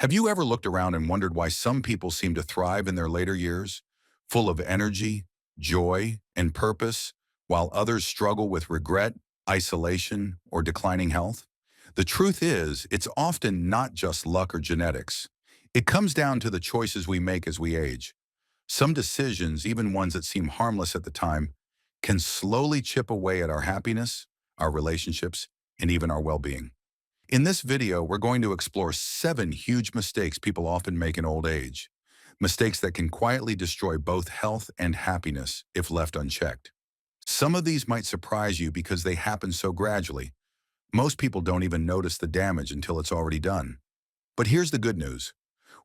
Have you ever looked around and wondered why some people seem to thrive in their later years, full of energy, joy, and purpose, while others struggle with regret, isolation, or declining health? The truth is, it's often not just luck or genetics. It comes down to the choices we make as we age. Some decisions, even ones that seem harmless at the time, can slowly chip away at our happiness, our relationships, and even our well-being. In this video, we're going to explore 7 huge mistakes people often make in old age. Mistakes that can quietly destroy both health and happiness if left unchecked. Some of these might surprise you because they happen so gradually. Most people don't even notice the damage until it's already done. But here's the good news.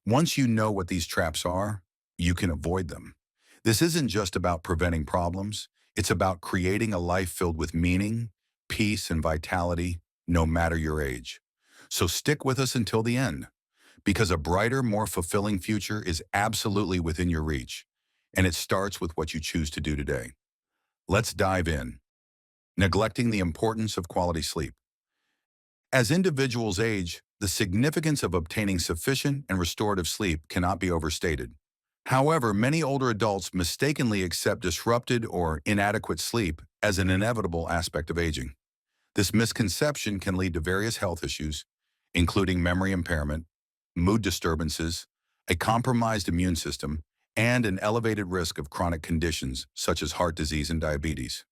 Once you know what these traps are, you can avoid them. This isn't just about preventing problems. It's about creating a life filled with meaning, peace, and vitality, no matter your age. So stick with us until the end, because a brighter, more fulfilling future is absolutely within your reach, and it starts with what you choose to do today. Let's dive in. Neglecting the importance of quality sleep. As individuals age, the significance of obtaining sufficient and restorative sleep cannot be overstated. However, many older adults mistakenly accept disrupted or inadequate sleep as an inevitable aspect of aging. This misconception can lead to various health issues, including memory impairment, mood disturbances, a compromised immune system, and an elevated risk of chronic conditions such as heart disease and diabetes.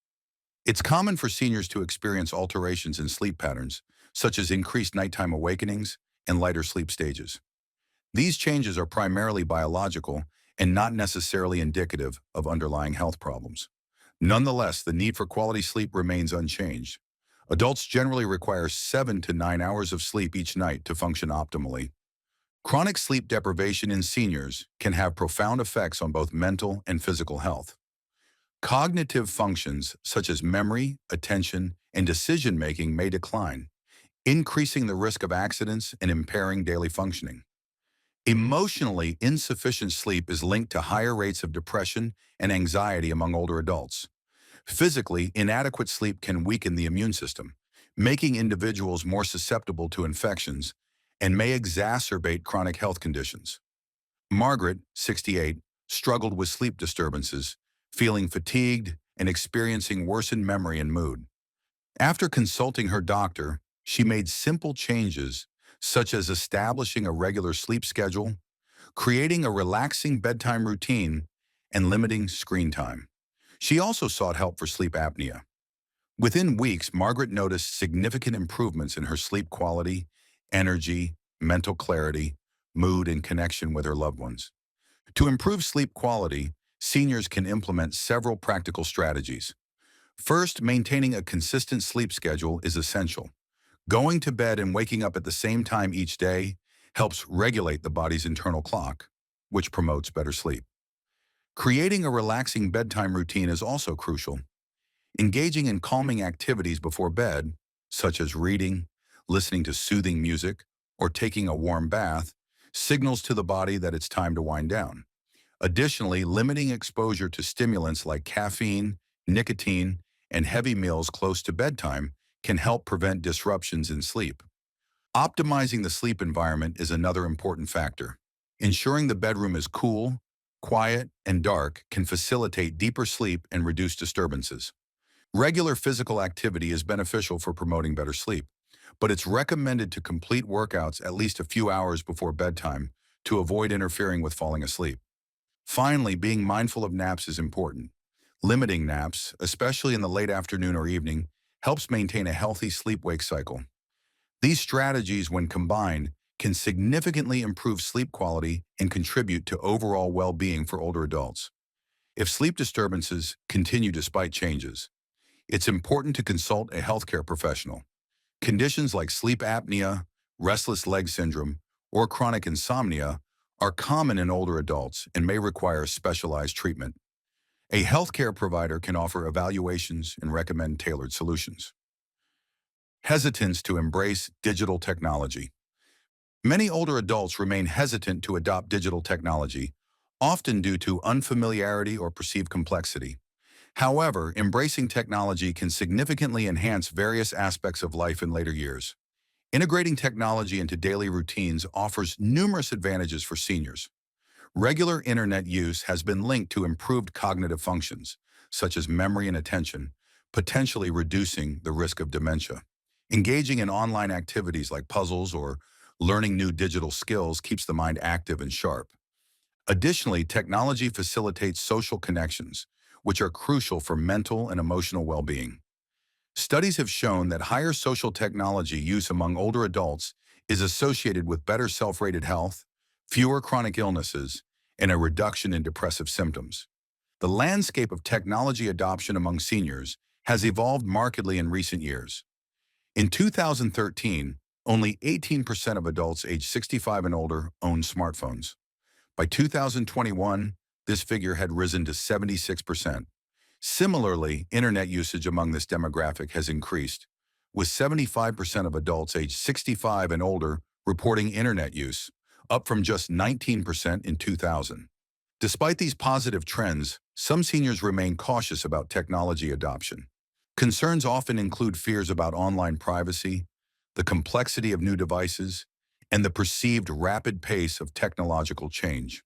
It's common for seniors to experience alterations in sleep patterns, such as increased nighttime awakenings and lighter sleep stages. These changes are primarily biological and not necessarily indicative of underlying health problems. Nonetheless, the need for quality sleep remains unchanged. Adults generally require 7 to 9 hours of sleep each night to function optimally. Chronic sleep deprivation in seniors can have profound effects on both mental and physical health. Cognitive functions such as memory, attention, and decision-making may decline, increasing the risk of accidents and impairing daily functioning. Emotionally insufficient sleep is linked to higher rates of depression and anxiety among older adults. Physically, inadequate sleep can weaken the immune system, making individuals more susceptible to infections and may exacerbate chronic health conditions. Margaret, 68, struggled with sleep disturbances, feeling fatigued and experiencing worsened memory and mood. After consulting her doctor, she made simple changes such as establishing a regular sleep schedule, creating a relaxing bedtime routine, and limiting screen time. She also sought help for sleep apnea. Within weeks, Margaret noticed significant improvements in her sleep quality, energy, mental clarity, mood, and connection with her loved ones. To improve sleep quality, seniors can implement several practical strategies. First, maintaining a consistent sleep schedule is essential. Going to bed and waking up at the same time each day helps regulate the body's internal clock, which promotes better sleep. Creating a relaxing bedtime routine is also crucial. Engaging in calming activities before bed, such as reading, listening to soothing music, or taking a warm bath, signals to the body that it's time to wind down. Additionally, limiting exposure to stimulants like caffeine, nicotine, and heavy meals close to bedtime can help prevent disruptions in sleep. Optimizing the sleep environment is another important factor. Ensuring the bedroom is cool, quiet, and dark can facilitate deeper sleep and reduce disturbances. Regular physical activity is beneficial for promoting better sleep, but it's recommended to complete workouts at least a few hours before bedtime to avoid interfering with falling asleep. Finally, being mindful of naps is important. Limiting naps, especially in the late afternoon or evening, helps maintain a healthy sleep-wake cycle. These strategies, when combined, can significantly improve sleep quality and contribute to overall well-being for older adults. If sleep disturbances continue despite changes, it's important to consult a healthcare professional. Conditions like sleep apnea, restless leg syndrome, or chronic insomnia are common in older adults and may require specialized treatment. A healthcare provider can offer evaluations and recommend tailored solutions. Hesitance to embrace digital technology. Many older adults remain hesitant to adopt digital technology, often due to unfamiliarity or perceived complexity. However, embracing technology can significantly enhance various aspects of life in later years. Integrating technology into daily routines offers numerous advantages for seniors. Regular internet use has been linked to improved cognitive functions, such as memory and attention, potentially reducing the risk of dementia. Engaging in online activities like puzzles or learning new digital skills keeps the mind active and sharp. Additionally, technology facilitates social connections, which are crucial for mental and emotional well-being. Studies have shown that higher social technology use among older adults is associated with better self-rated health, fewer chronic illnesses, and a reduction in depressive symptoms. The landscape of technology adoption among seniors has evolved markedly in recent years. In 2013, only 18% of adults aged 65 and older owned smartphones. By 2021, this figure had risen to 76%. Similarly, internet usage among this demographic has increased, with 75% of adults aged 65 and older reporting internet use, up from just 19% in 2000. Despite these positive trends, some seniors remain cautious about technology adoption. Concerns often include fears about online privacy, the complexity of new devices, and the perceived rapid pace of technological change.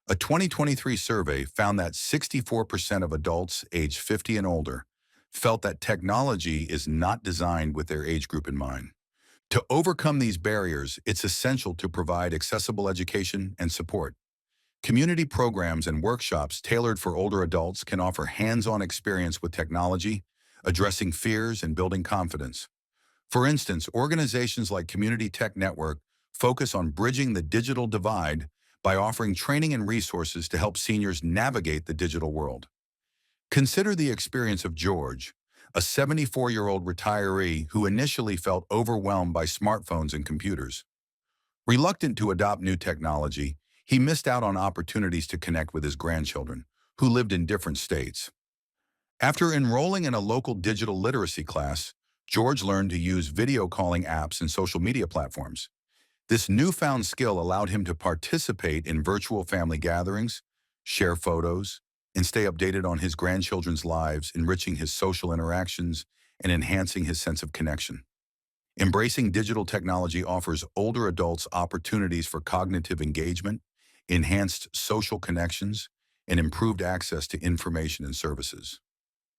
A 2023 survey found that 64% of adults aged 50 and older felt that technology is not designed with their age group in mind. To overcome these barriers, it's essential to provide accessible education and support. Community programs and workshops tailored for older adults can offer hands-on experience with technology, addressing fears and building confidence. For instance, organizations like Community Tech Network focus on bridging the digital divide by offering training and resources to help seniors navigate the digital world. Consider the experience of George, a 74-year-old retiree who initially felt overwhelmed by smartphones and computers. Reluctant to adopt new technology, he missed out on opportunities to connect with his grandchildren, who lived in different states. After enrolling in a local digital literacy class, George learned to use video calling apps and social media platforms. This newfound skill allowed him to participate in virtual family gatherings, share photos, and stay updated on his grandchildren's lives, enriching his social interactions and enhancing his sense of connection. Embracing digital technology offers older adults opportunities for cognitive engagement, enhanced social connections, and improved access to information and services.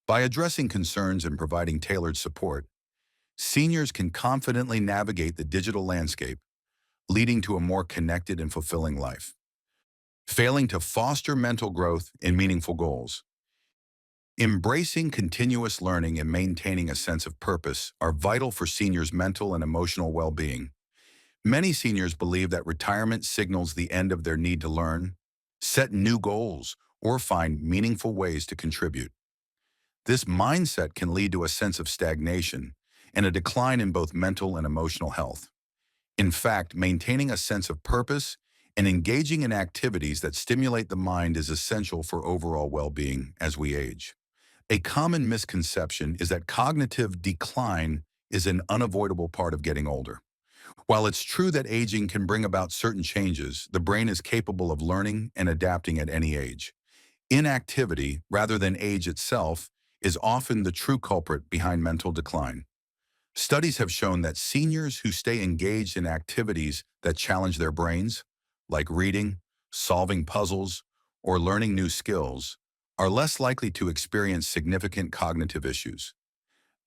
By addressing concerns and providing tailored support, seniors can confidently navigate the digital landscape, leading to a more connected and fulfilling life. Failing to foster mental growth and meaningful goals. Embracing continuous learning and maintaining a sense of purpose are vital for seniors' mental and emotional well-being. Many seniors believe that retirement signals the end of their need to learn, set new goals, or find meaningful ways to contribute. This mindset can lead to a sense of stagnation and a decline in both mental and emotional health. In fact, maintaining a sense of purpose and engaging in activities that stimulate the mind is essential for overall well-being as we age. A common misconception is that cognitive decline is an unavoidable part of getting older. While it's true that aging can bring about certain changes, the brain is capable of learning and adapting at any age. Inactivity, rather than age itself, is often the true culprit behind mental decline. Studies have shown that seniors who stay engaged in activities that challenge their brains, like reading, solving puzzles, or learning new skills, are less likely to experience significant cognitive issues.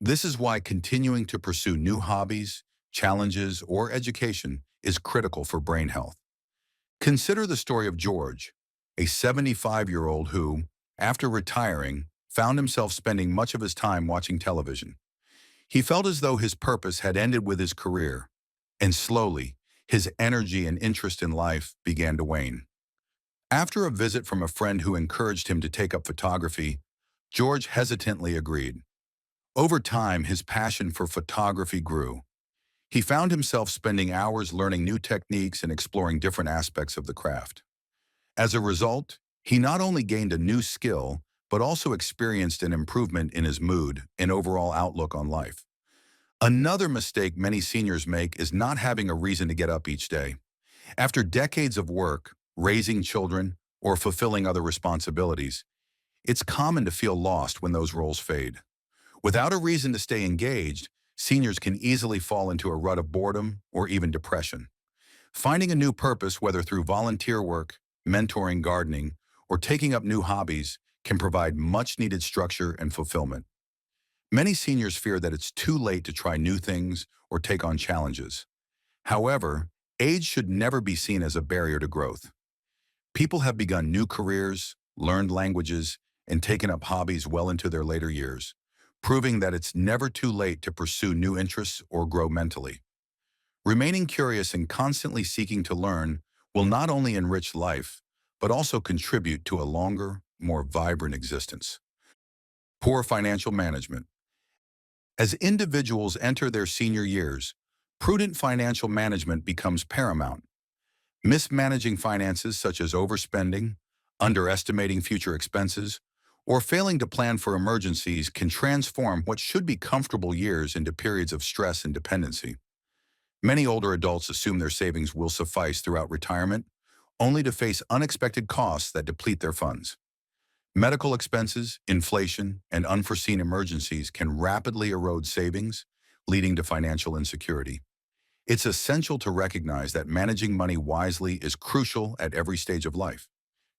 This is why continuing to pursue new hobbies, challenges, or education is critical for brain health. Consider the story of George, a 75-year-old who, after retiring, found himself spending much of his time watching television. He felt as though his purpose had ended with his career, and slowly, his energy and interest in life began to wane. After a visit from a friend who encouraged him to take up photography, George hesitantly agreed. Over time, his passion for photography grew. He found himself spending hours learning new techniques and exploring different aspects of the craft. As a result, he not only gained a new skill, but also experienced an improvement in his mood and overall outlook on life. Another mistake many seniors make is not having a reason to get up each day. After decades of work, raising children, or fulfilling other responsibilities, it's common to feel lost when those roles fade. Without a reason to stay engaged, seniors can easily fall into a rut of boredom or even depression. Finding a new purpose, whether through volunteer work, mentoring, gardening, or taking up new hobbies, can provide much-needed structure and fulfillment. Many seniors fear that it's too late to try new things or take on challenges. However, age should never be seen as a barrier to growth. People have begun new careers, learned languages, and taken up hobbies well into their later years, proving that it's never too late to pursue new interests or grow mentally. Remaining curious and constantly seeking to learn will not only enrich life, but also contribute to a longer, more vibrant existence. Poor financial management. As individuals enter their senior years, prudent financial management becomes paramount. Mismanaging finances such as overspending, underestimating future expenses, or failing to plan for emergencies can transform what should be comfortable years into periods of stress and dependency. Many older adults assume their savings will suffice throughout retirement, only to face unexpected costs that deplete their funds. Medical expenses, inflation, and unforeseen emergencies can rapidly erode savings, leading to financial insecurity. It's essential to recognize that managing money wisely is crucial at every stage of life.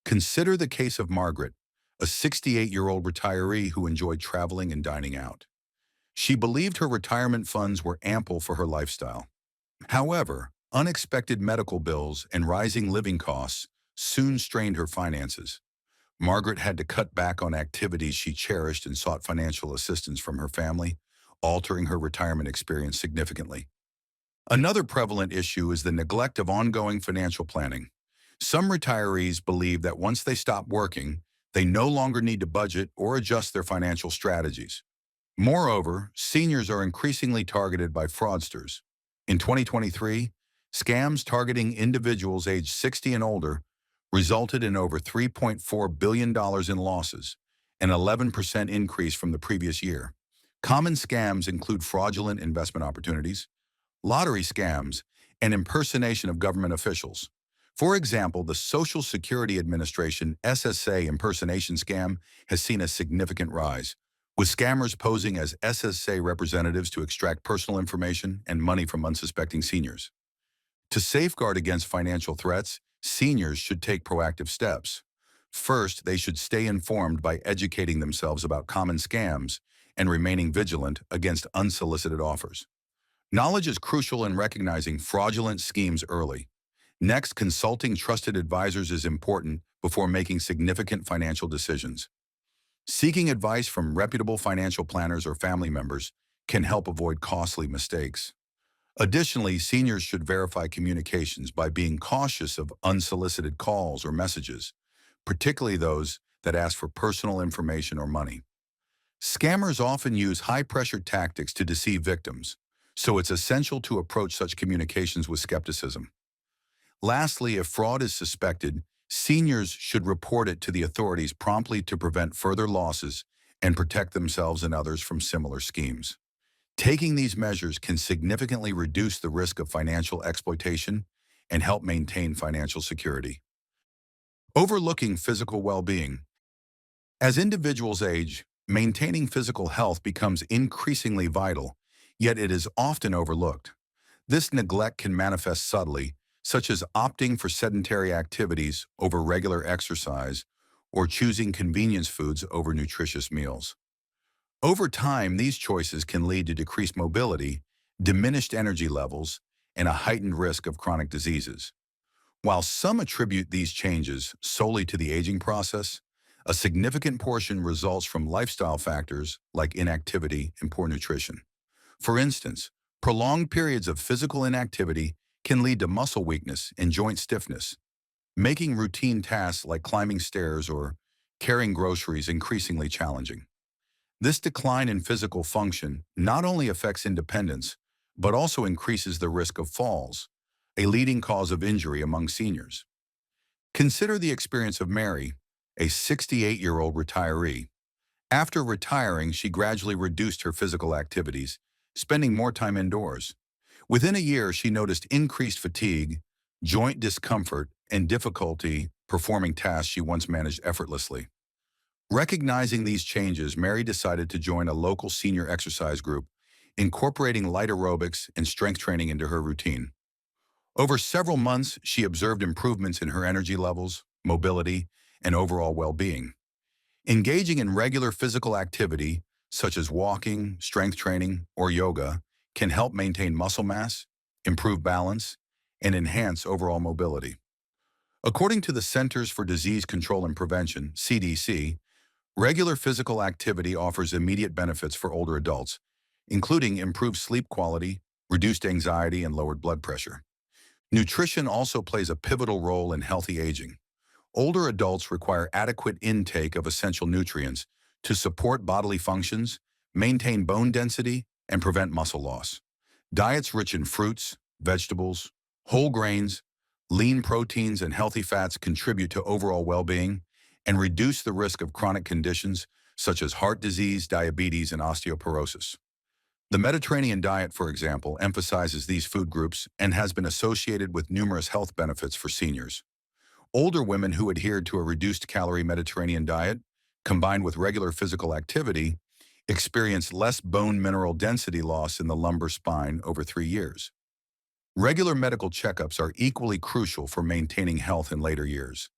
Consider the case of Margaret, a 68-year-old retiree who enjoyed traveling and dining out. She believed her retirement funds were ample for her lifestyle. However, unexpected medical bills and rising living costs soon strained her finances. Margaret had to cut back on activities she cherished and sought financial assistance from her family, altering her retirement experience significantly. Another prevalent issue is the neglect of ongoing financial planning. Some retirees believe that once they stop working, they no longer need to budget or adjust their financial strategies. Moreover, seniors are increasingly targeted by fraudsters. In 2023, scams targeting individuals aged 60 and older resulted in over $3.4 billion in losses, an 11% increase from the previous year. Common scams include fraudulent investment opportunities, lottery scams, and impersonation of government officials. For example, the Social Security Administration SSA impersonation scam has seen a significant rise, with scammers posing as SSA representatives to extract personal information and money from unsuspecting seniors. To safeguard against financial threats, seniors should take proactive steps. First, they should stay informed by educating themselves about common scams and remaining vigilant against unsolicited offers. Knowledge is crucial in recognizing fraudulent schemes early. Next, consulting trusted advisors is important before making significant financial decisions. Seeking advice from reputable financial planners or family members can help avoid costly mistakes. Additionally, seniors should verify communications by being cautious of unsolicited calls or messages, particularly those that ask for personal information or money. Scammers often use high-pressure tactics to deceive victims, so it's essential to approach such communications with skepticism. Lastly, if fraud is suspected, seniors should report it to the authorities promptly to prevent further losses and protect themselves and others from similar schemes. Taking these measures can significantly reduce the risk of financial exploitation and help maintain financial security. Overlooking physical well-being. As individuals age, maintaining physical health becomes increasingly vital, yet it is often overlooked. This neglect can manifest subtly, such as opting for sedentary activities over regular exercise or choosing convenience foods over nutritious meals. Over time, these choices can lead to decreased mobility, diminished energy levels, and a heightened risk of chronic diseases. While some attribute these changes solely to the aging process, a significant portion results from lifestyle factors like inactivity and poor nutrition. For instance, prolonged periods of physical inactivity can lead to muscle weakness and joint stiffness, making routine tasks like climbing stairs or carrying groceries increasingly challenging. This decline in physical function not only affects independence, but also increases the risk of falls, a leading cause of injury among seniors. Consider the experience of Mary, a 68-year-old retiree. After retiring, she gradually reduced her physical activities, spending more time indoors. Within a year, she noticed increased fatigue, joint discomfort, and difficulty performing tasks she once managed effortlessly. Recognizing these changes, Mary decided to join a local senior exercise group incorporating light aerobics and strength training into her routine. Over several months, she observed improvements in her energy levels, mobility, and overall well-being. Engaging in regular physical activity, such as walking, strength training, or yoga, can help maintain muscle mass, improve balance, and enhance overall mobility. According to the Centers for Disease Control and Prevention, CDC, regular physical activity offers immediate benefits for older adults, including improved sleep quality, reduced anxiety, and lowered blood pressure. Nutrition also plays a pivotal role in healthy aging. Older adults require adequate intake of essential nutrients to support bodily functions, maintain bone density, and prevent muscle loss. Diets rich in fruits, vegetables, whole grains, lean proteins, and healthy fats contribute to overall well-being and reduce the risk of chronic conditions such as heart disease, diabetes, and osteoporosis. The Mediterranean diet, for example, emphasizes these food groups and has been associated with numerous health benefits for seniors. Older women who adhered to a reduced-calorie Mediterranean diet, combined with regular physical activity, experienced less bone mineral density loss in the lumbar spine over 3 years. Regular medical checkups are equally crucial for maintaining health in later years.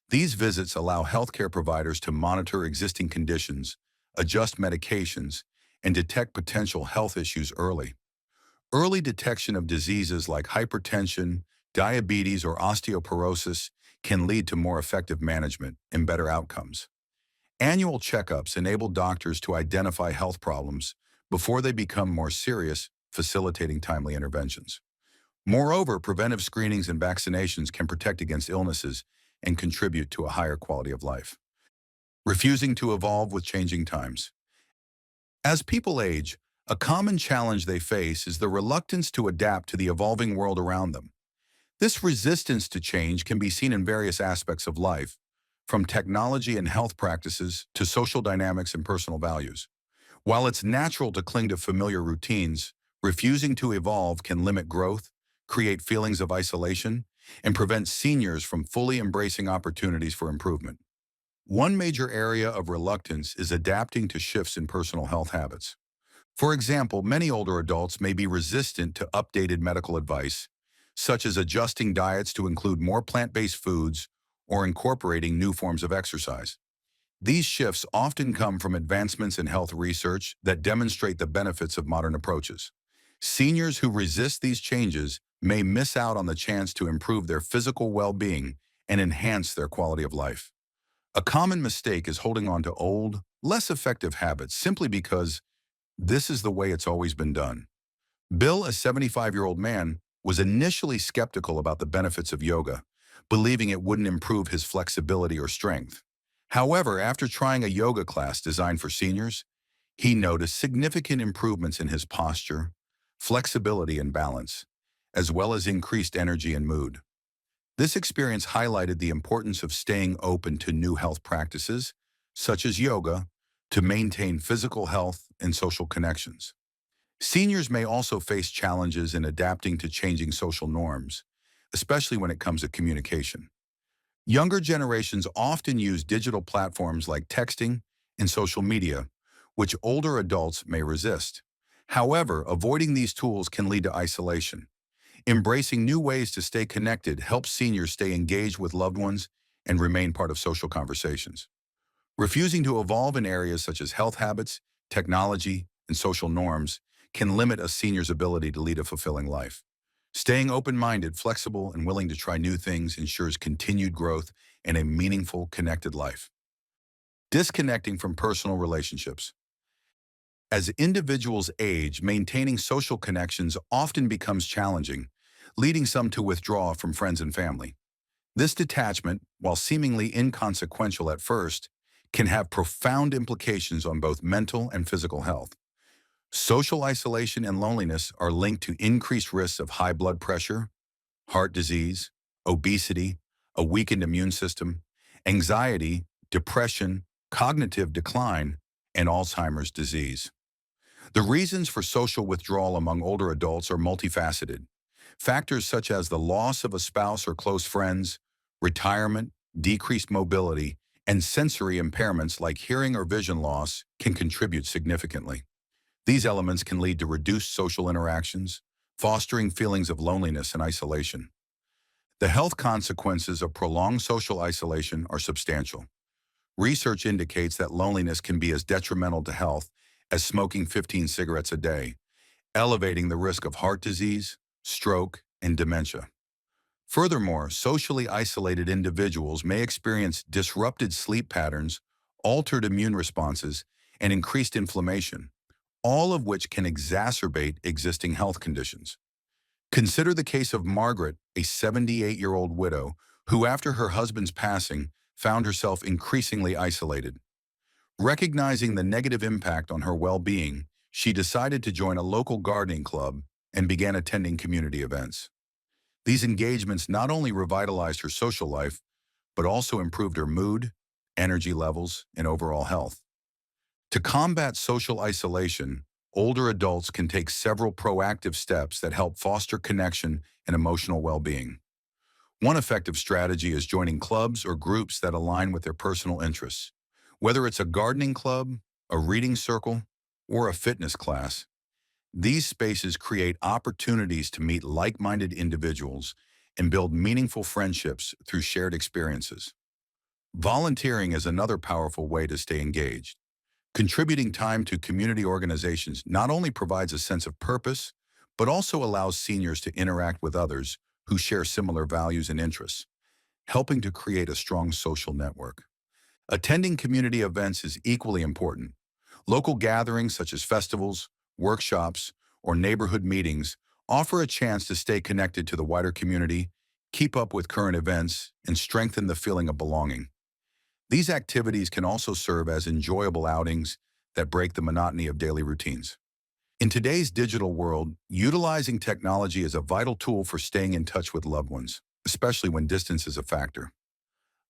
These visits allow healthcare providers to monitor existing conditions, adjust medications, and detect potential health issues early. Early detection of diseases like hypertension, diabetes, or osteoporosis can lead to more effective management and better outcomes. Annual checkups enable doctors to identify health problems before they become more serious, facilitating timely interventions. Moreover, preventive screenings and vaccinations can protect against illnesses and contribute to a higher quality of life. Refusing to evolve with changing times. As people age, a common challenge they face is the reluctance to adapt to the evolving world around them. This resistance to change can be seen in various aspects of life, from technology and health practices to social dynamics and personal values. While it's natural to cling to familiar routines, refusing to evolve can limit growth, create feelings of isolation, and prevent seniors from fully embracing opportunities for improvement. One major area of reluctance is adapting to shifts in personal health habits. For example, many older adults may be resistant to updated medical advice, such as adjusting diets to include more plant-based foods or incorporating new forms of exercise. These shifts often come from advancements in health research that demonstrate the benefits of modern approaches. Seniors who resist these changes may miss out on the chance to improve their physical well-being and enhance their quality of life. A common mistake is holding on to old, less effective habits simply because this is the way it's always been done. Bill, a 75-year-old man, was initially skeptical about the benefits of yoga, believing it wouldn't improve his flexibility or strength. However, after trying a yoga class designed for seniors, he noticed significant improvements in his posture, flexibility, and balance, as well as increased energy and mood. This experience highlighted the importance of staying open to new health practices, such as yoga, to maintain physical health and social connections. Seniors may also face challenges in adapting to changing social norms, especially when it comes to communication. Younger generations often use digital platforms like texting and social media, which older adults may resist. However, avoiding these tools can lead to isolation. Embracing new ways to stay connected helps seniors stay engaged with loved ones and remain part of social conversations. Refusing to evolve in areas such as health habits, technology, and social norms can limit a senior's ability to lead a fulfilling life. Staying open-minded, flexible, and willing to try new things ensures continued growth and a meaningful, connected life. Disconnecting from personal relationships. As individuals age, maintaining social connections often becomes challenging, leading some to withdraw from friends and family. This detachment, while seemingly inconsequential at first, can have profound implications on both mental and physical health. Social isolation and loneliness are linked to increased risks of high blood pressure, heart disease, obesity, a weakened immune system, anxiety, depression, cognitive decline, and Alzheimer's disease. The reasons for social withdrawal among older adults are multifaceted. Factors such as the loss of a spouse or close friends, retirement, decreased mobility, and sensory impairments like hearing or vision loss can contribute significantly. These elements can lead to reduced social interactions, fostering feelings of loneliness and isolation. The health consequences of prolonged social isolation are substantial. Research indicates that loneliness can be as detrimental to health as smoking 15 cigarettes a day, elevating the risk of heart disease, stroke, and dementia. Furthermore, socially isolated individuals may experience disrupted sleep patterns, altered immune responses, and increased inflammation, all of which can exacerbate existing health conditions. Consider the case of Margaret, a 78-year-old widow, who after her husband's passing found herself increasingly isolated. Recognizing the negative impact on her well-being, she decided to join a local gardening club and began attending community events. These engagements not only revitalized her social life, but also improved her mood, energy levels, and overall health. To combat social isolation, older adults can take several proactive steps that help foster connection and emotional well-being. One effective strategy is joining clubs or groups that align with their personal interests. Whether it's a gardening club, a reading circle, or a fitness class, these spaces create opportunities to meet like-minded individuals and build meaningful friendships through shared experiences. Volunteering is another powerful way to stay engaged. Contributing time to community organizations not only provides a sense of purpose, but also allows seniors to interact with others who share similar values and interests, helping to create a strong social network. Attending community events is equally important. Local gatherings such as festivals, workshops, or neighborhood meetings offer a chance to stay connected to the wider community, keep up with current events, and strengthen the feeling of belonging. These activities can also serve as enjoyable outings that break the monotony of daily routines. In today's digital world, utilizing technology is a vital tool for staying in touch with loved ones, especially when distance is a factor.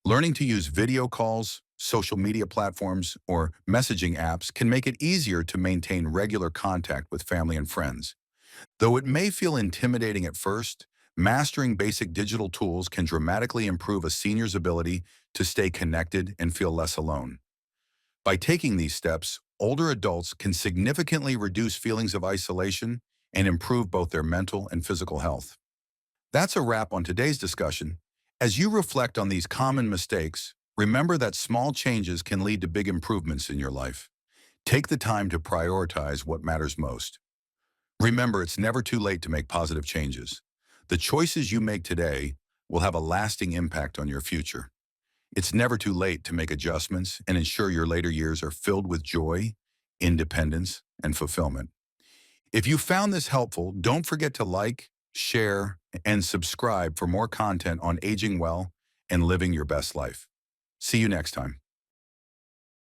Learning to use video calls, social media platforms, or messaging apps can make it easier to maintain regular contact with family and friends. Though it may feel intimidating at first, mastering basic digital tools can dramatically improve a senior's ability to stay connected and feel less alone. By taking these steps, older adults can significantly reduce feelings of isolation and improve both their mental and physical health. That's a wrap on today's discussion. As you reflect on these common mistakes, remember that small changes can lead to big improvements in your life. Take the time to prioritize what matters most. Remember, it's never too late to make positive changes. The choices you make today will have a lasting impact on your future. It's never too late to make adjustments and ensure your later years are filled with joy, independence, and fulfillment. If you found this helpful, don't forget to like, share, and subscribe for more content on aging well and living your best life. See you next time.